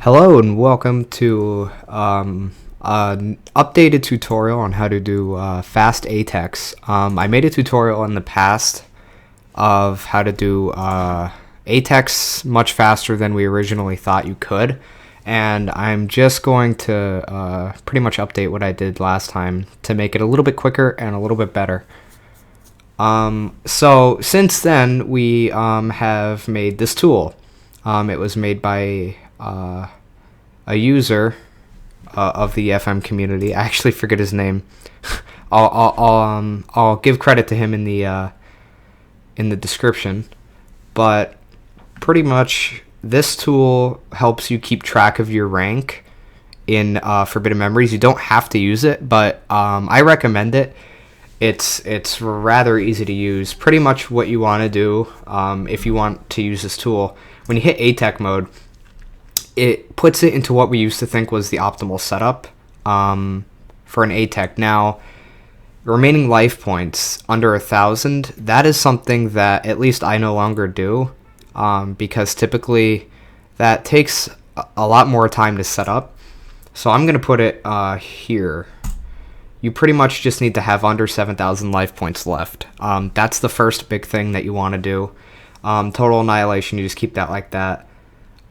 Hello and welcome to an updated tutorial on how to do fast A-Tecs. I made a tutorial in the past of how to do A-Tecs much faster than we originally thought you could, and I'm just going to pretty much update what I did last time to make it a little bit quicker and a little bit better. So since then we have made this tool. It was made by a user of the FM community. I actually forget his name. I'll give credit to him in the description. But pretty much this tool helps you keep track of your rank in Forbidden Memories. You don't have to use it, but I recommend it. It's rather easy to use. Pretty much what you want to do if you want to use this tool, when you hit A-Tec mode, it puts it into what we used to think was the optimal setup for an A-Tec. Now, remaining life points under 1,000, that is something that at least I no longer do, because typically that takes a lot more time to set up. So I'm going to put it here. You pretty much just need to have under 7,000 life points left. That's the first big thing that you want to do. Total annihilation, you just keep that like that.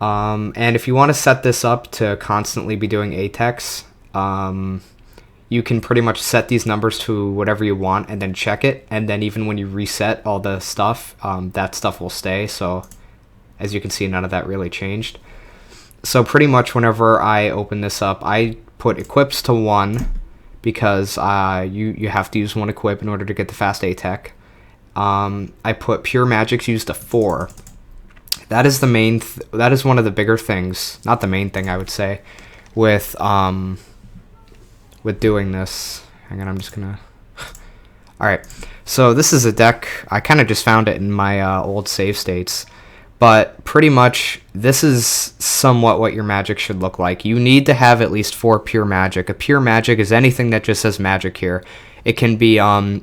And if you want to set this up to constantly be doing A-Tecs, you can pretty much set these numbers to whatever you want and then check it. And then even when you reset all the stuff, that stuff will stay. So as you can see, none of that really changed. So pretty much whenever I open this up, I put equips to 1 because you have to use 1 equip in order to get the fast A-Tec. I put pure magics used to 4. That is the main. That is one of the bigger things, not the main thing I would say, with doing this. Hang on, I'm just gonna. All right, so this is a deck. I kind of just found it in my old save states, but pretty much this is somewhat what your magic should look like. You need to have at least 4 pure magic. A pure magic is anything that just says magic here. It can be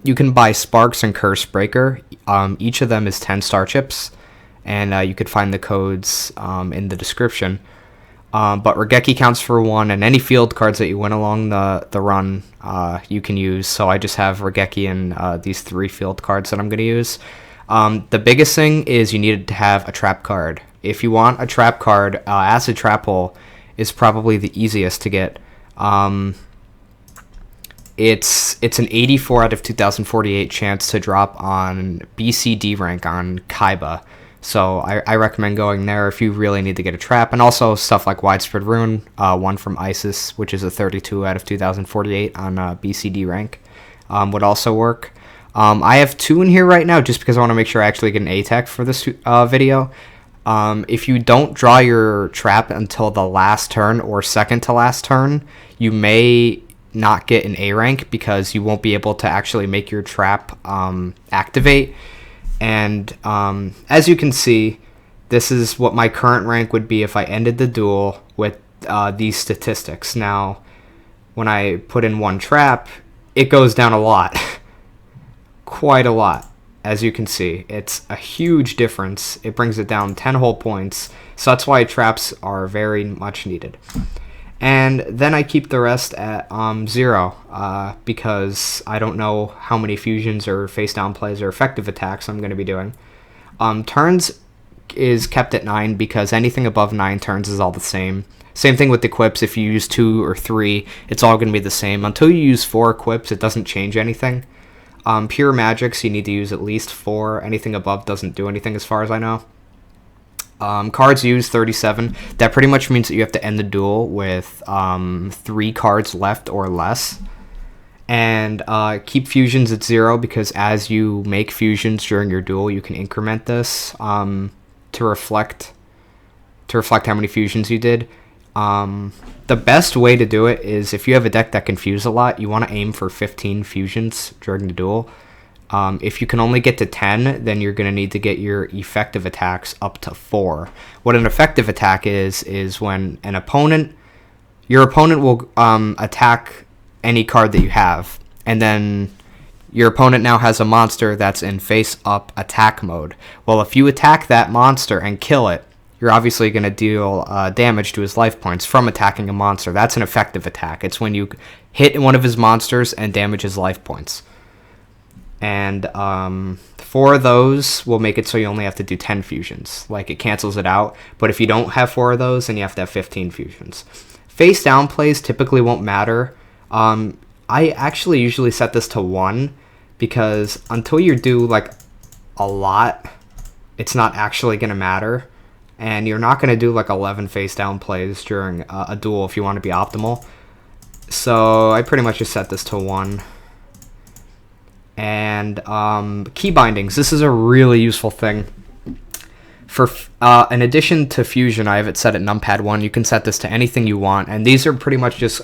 you can buy Sparks and Curse Breaker. Each of them is 10 star chips. And you could find the codes in the description. But Regeki counts for 1, and any field cards that you win along the run you can use. So I just have Regeki and these 3 field cards that I'm going to use. The biggest thing is you need to have a trap card. If you want a trap card, Acid Trap Hole is probably the easiest to get. It's an 84 out of 2048 chance to drop on BCD rank on Kaiba. So I recommend going there if you really need to get a trap. And also stuff like Widespread Ruin, 1 from Isis, which is a 32 out of 2048 on BCD rank, would also work. I have 2 in here right now just because I want to make sure I actually get an A-Tec for this video. If you don't draw your trap until the last turn or second to last turn, you may not get an A rank because you won't be able to actually make your trap activate. And as you can see, this is what my current rank would be if I ended the duel with these statistics. Now, when I put in 1 trap, it goes down a lot. Quite a lot. As you can see, it's a huge difference. It brings it down 10 whole points. So that's why traps are very much needed. And then I keep the rest at 0 because I don't know how many fusions or face down plays or effective attacks I'm going to be doing. Turns is kept at 9 because anything above 9 turns is all the same. Same thing with equips. If you use 2 or 3, it's all going to be the same. Until you use 4 equips, it doesn't change anything. Pure magics, you need to use at least 4. Anything above doesn't do anything as far as I know. Cards used 37. That pretty much means that you have to end the duel with 3 cards left or less. And keep fusions at 0 because as you make fusions during your duel, you can increment this to reflect how many fusions you did. The best way to do it is if you have a deck that can fuse a lot, you want to aim for 15 fusions during the duel. If you can only get to 10, then you're going to need to get your effective attacks up to 4. What an effective attack is when your opponent will attack any card that you have, and then your opponent now has a monster that's in face-up attack mode. Well, if you attack that monster and kill it, you're obviously going to deal damage to his life points from attacking a monster. That's an effective attack. It's when you hit one of his monsters and damage his life points. And 4 of those will make it so you only have to do 10 fusions. Like, it cancels it out. But if you don't have 4 of those, then you have to have 15 fusions. Face down plays typically won't matter. I actually usually set this to 1 because until you do like a lot, it's not actually going to matter. And you're not going to do like 11 face down plays during a duel if you want to be optimal. So I pretty much just set this to 1. And keybindings. This is a really useful thing. For in addition to fusion, I have it set at numpad 1. You can set this to anything you want. And these are pretty much just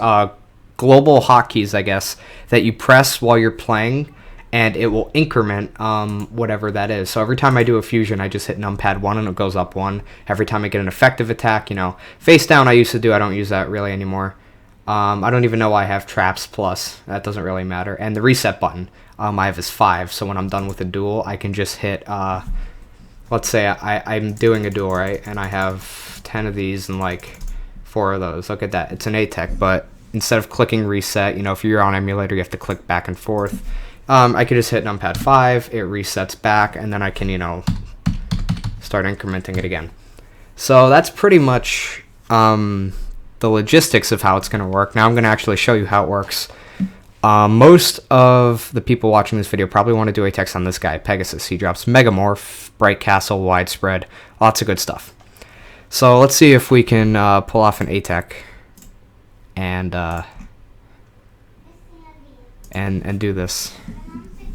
global hotkeys, I guess, that you press while you're playing. And it will increment whatever that is. So every time I do a fusion, I just hit numpad 1 and it goes up 1. Every time I get an effective attack, you know, face down I used to do. I don't use that really anymore. I don't even know why I have traps plus. That doesn't really matter. And the reset button I have is 5. So when I'm done with a duel, I can just hit, let's say I'm doing a duel, right? And I have 10 of these and like 4 of those. Look at that. It's an A-Tec, but instead of clicking reset, you know, if you're on emulator, you have to click back and forth. I could just hit numpad 5, it resets back, and then I can, you know, start incrementing it again. So that's pretty much the logistics of how it's going to work. Now I'm going to actually show you how it works. Most of the people watching this video probably want to do A-Tecs on this guy, Pegasus. He drops Megamorph, Bright Castle, Widespread, lots of good stuff. So let's see if we can pull off an A-Tec and do this.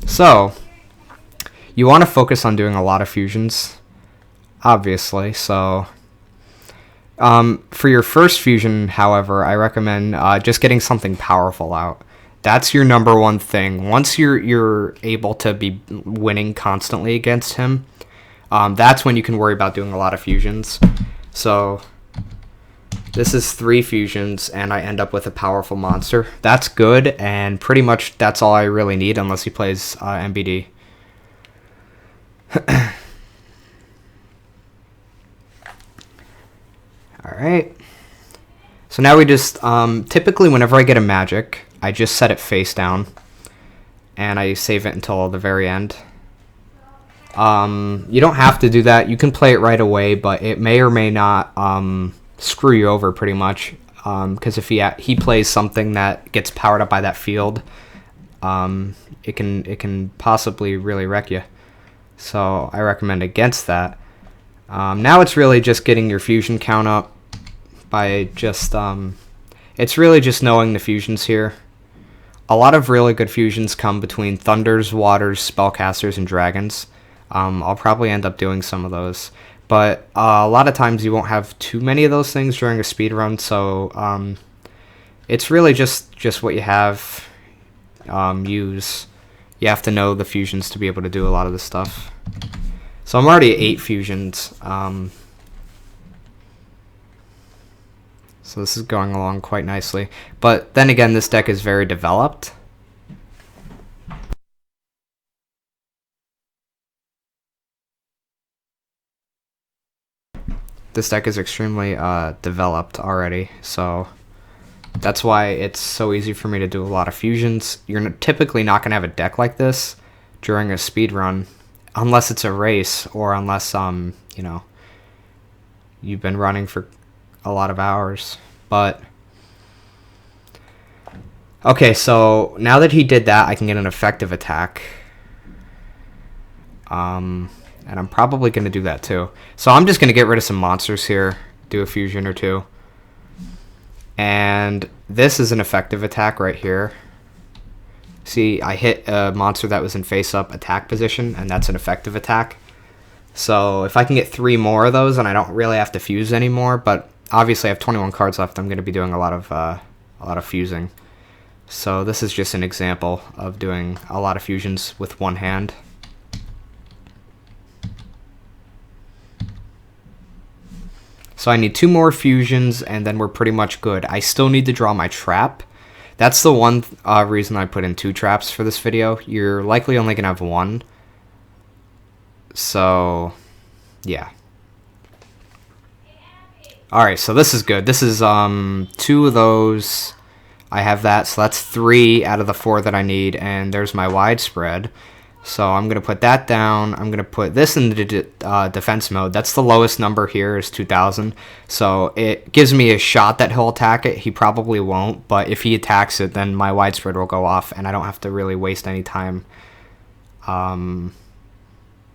So you want to focus on doing a lot of fusions, obviously. So for your first fusion, however, I recommend just getting something powerful out. That's your number one thing. Once you're able to be winning constantly against him, that's when you can worry about doing a lot of fusions. So this is 3 fusions, and I end up with a powerful monster. That's good, and pretty much that's all I really need, unless he plays MBD. Alright. So now we just, typically whenever I get a magic, I just set it face down, and I save it until the very end. You don't have to do that. You can play it right away, but it may or may not screw you over pretty much, because if he plays something that gets powered up by that field, it can possibly really wreck you. So I recommend against that. Now it's really just getting your fusion count up by just it's really just knowing the fusions here. A lot of really good fusions come between thunders, waters, spellcasters, and dragons. I'll probably end up doing some of those. But a lot of times you won't have too many of those things during a speed run, so it's really just what you have. Use. You have to know the fusions to be able to do a lot of this stuff. So I'm already at 8 fusions. So this is going along quite nicely. But then again, this deck is very developed. This deck is extremely developed already, so that's why it's so easy for me to do a lot of fusions. You're typically not going to have a deck like this during a speed run, unless it's a race, or unless you know, you've been running for a lot of hours. But okay, so now that he did that, I can get an effective attack. And I'm probably going to do that too. So I'm just going to get rid of some monsters here, do a fusion or 2. And this is an effective attack right here. See, I hit a monster that was in face-up attack position, and that's an effective attack. So if I can get 3 more of those, and I don't really have to fuse anymore, but obviously I have 21 cards left, I'm going to be doing a lot of fusing. So this is just an example of doing a lot of fusions with one hand. So I need 2 more fusions, and then we're pretty much good. I still need to draw my trap. That's the one reason I put in 2 traps for this video. You're likely only going to have 1. So, yeah. Alright, so this is good. This is 2 of those. I have that, so that's 3 out of the 4 that I need, and there's my widespread. So I'm going to put that down. I'm going to put this in the defense mode. That's the lowest number here is 2,000. So it gives me a shot that he'll attack it. He probably won't, but if he attacks it, then my widespread will go off, and I don't have to really waste any time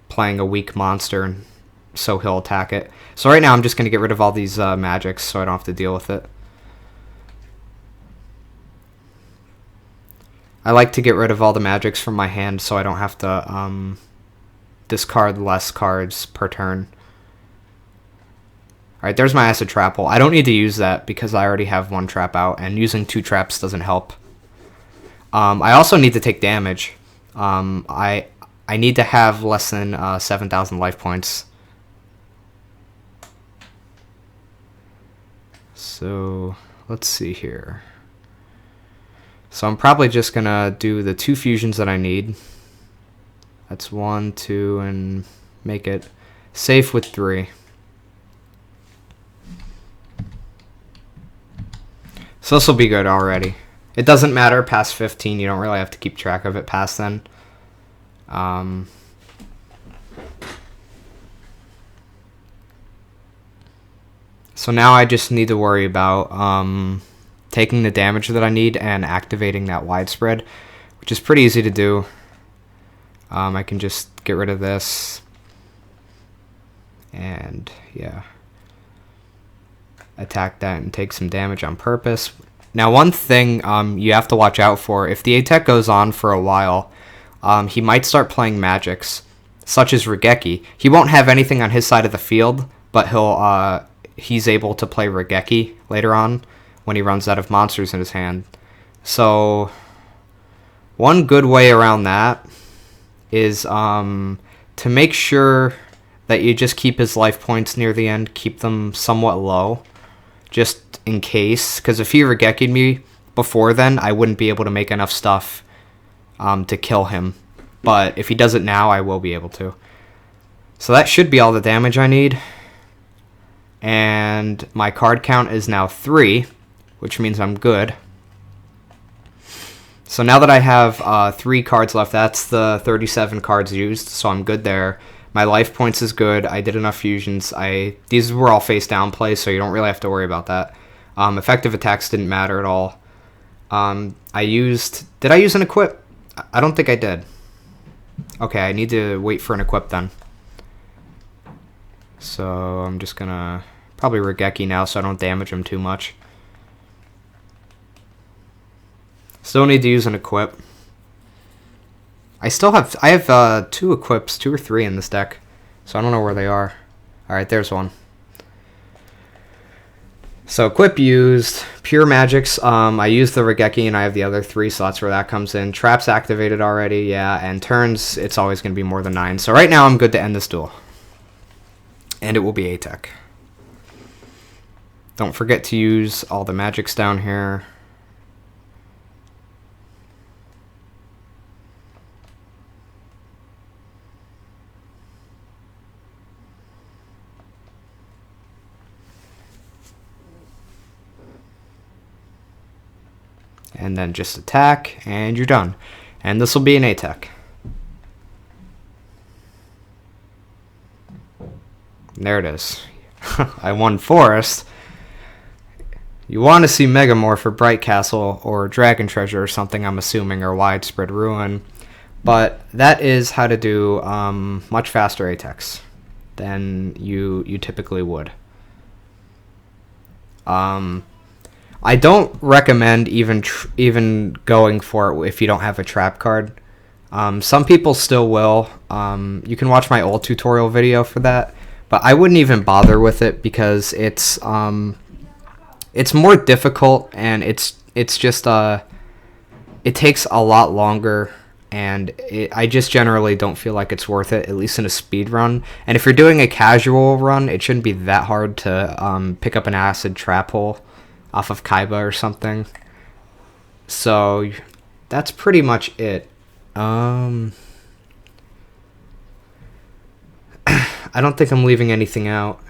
playing a weak monster, so he'll attack it. So right now I'm just going to get rid of all these magics so I don't have to deal with it. I like to get rid of all the magics from my hand so I don't have to discard less cards per turn. Alright, there's my acid trap hole. I don't need to use that because I already have 1 trap out, and using 2 traps doesn't help. I also need to take damage. I need to have less than 7,000 life points. So, let's see here. So I'm probably just going to do the 2 fusions that I need. That's 1, 2, and make it safe with 3. So this will be good already. It doesn't matter past 15. You don't really have to keep track of it past then. So now I just need to worry about taking the damage that I need and activating that widespread, which is pretty easy to do. I can just get rid of this, and yeah, attack that and take some damage on purpose. Now one thing you have to watch out for, if the A-Tec goes on for a while, he might start playing magics, such as Regeki. He won't have anything on his side of the field, but he's able to play Regeki later on when he runs out of monsters in his hand. So one good way around that is to make sure that you just keep his life points near the end, keep them somewhat low, just in case. Because if he Regeki'd me before then, I wouldn't be able to make enough stuff to kill him. But if he does it now, I will be able to. So that should be all the damage I need. And my card count is now 3, which means I'm good. So now that I have 3 cards left, that's the 37 cards used, so I'm good there. My life points is good. I did enough fusions. These were all face down plays, so you don't really have to worry about that. Effective attacks didn't matter at all. Did I use an equip? I don't think I did. Okay, I need to wait for an equip then. So I'm just gonna probably Regeki now so I don't damage him too much. Still need to use an equip. I have 2 equips, 2 or 3 in this deck, so I don't know where they are. Alright, there's one. So equip used, pure magics, I used the Regeki and I have the other 3, so that's where that comes in. Traps activated already, yeah, and turns, it's always going to be more than 9. So right now I'm good to end this duel. And it will be A-Tec. Don't forget to use all the magics down here. And then just attack, and you're done. And this will be an A-Tec. There it is. I won Forest. You want to see Megamorph for Bright Castle or Dragon Treasure or something, I'm assuming, or Widespread Ruin. But that is how to do much faster A-Tecs than you typically would. I don't recommend even going for it if you don't have a trap card. Some people still will. You can watch my old tutorial video for that, but I wouldn't even bother with it because it's more difficult and it's just it takes a lot longer, and I just generally don't feel like it's worth it, at least in a speed run. And if you're doing a casual run, it shouldn't be that hard to pick up an acid trap hole off of Kaiba or something. So that's pretty much it. I don't think I'm leaving anything out.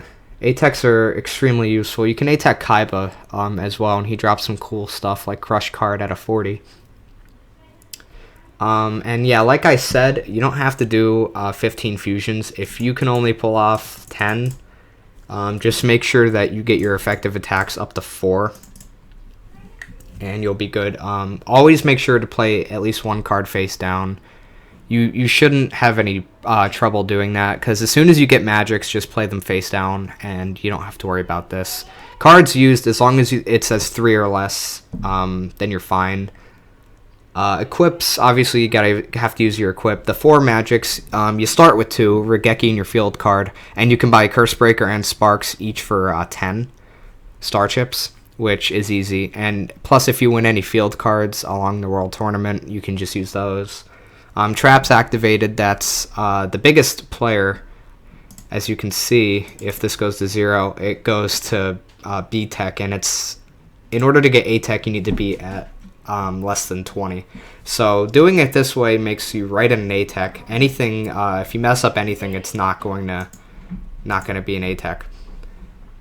A-Tecs are extremely useful. You can A-Tec Kaiba as well, and he drops some cool stuff like Crush Card at a 40. And yeah, like I said, you don't have to do 15 fusions. If you can only pull off 10, just make sure that you get your effective attacks up to 4, and you'll be good. Always make sure to play at least one card face down. You shouldn't have any trouble doing that, because as soon as you get magics, just play them face down, and you don't have to worry about this. Cards used, as long as it says 3 or less, then you're fine. Equips, obviously you have to use your equip. The 4 magics, you start with 2, Regeki in your field card, and you can buy Curse Breaker and Sparks each for 10 star chips, which is easy. And plus, if you win any field cards along the World Tournament, you can just use those. Traps activated, that's the biggest player. As you can see, if this goes to 0, it goes to B-Tech, and it's, in order to get A-Tech, you need to be at less than 20. So doing it this way makes you right in an A-Tech. Anything, if you mess up anything, it's not going to be an A-Tech.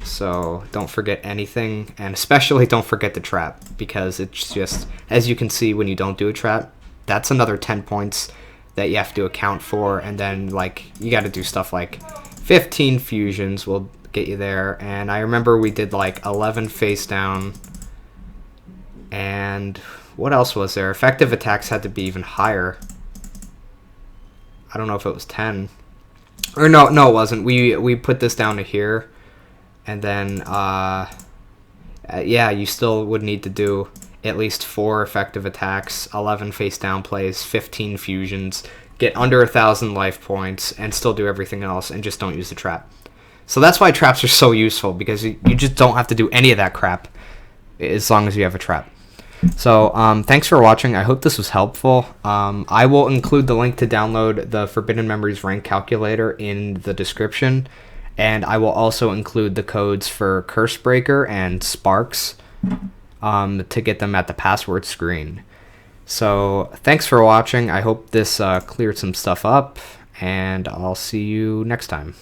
So don't forget anything, and especially don't forget the trap, because it's just, as you can see, when you don't do a trap, that's another 10 points that you have to account for, and then like you got to do stuff like 15 fusions will get you there. And I remember we did like 11 face down, and what else was there? Effective attacks had to be even higher. I don't know if it was 10, or no, it wasn't. We put this down to here, and then yeah, you still would need to do at least 4 effective attacks, 11 face down plays, 15 fusions, get under 1,000 life points, and still do everything else, and just don't use the trap. So that's why traps are so useful, because you just don't have to do any of that crap as long as you have a trap. So thanks for watching. I hope this was helpful. I will include the link to download the Forbidden Memories rank calculator in the description, and I will also include the codes for Curse Breaker and Sparks to get them at the password screen. So thanks for watching. I hope this cleared some stuff up, and I'll see you next time.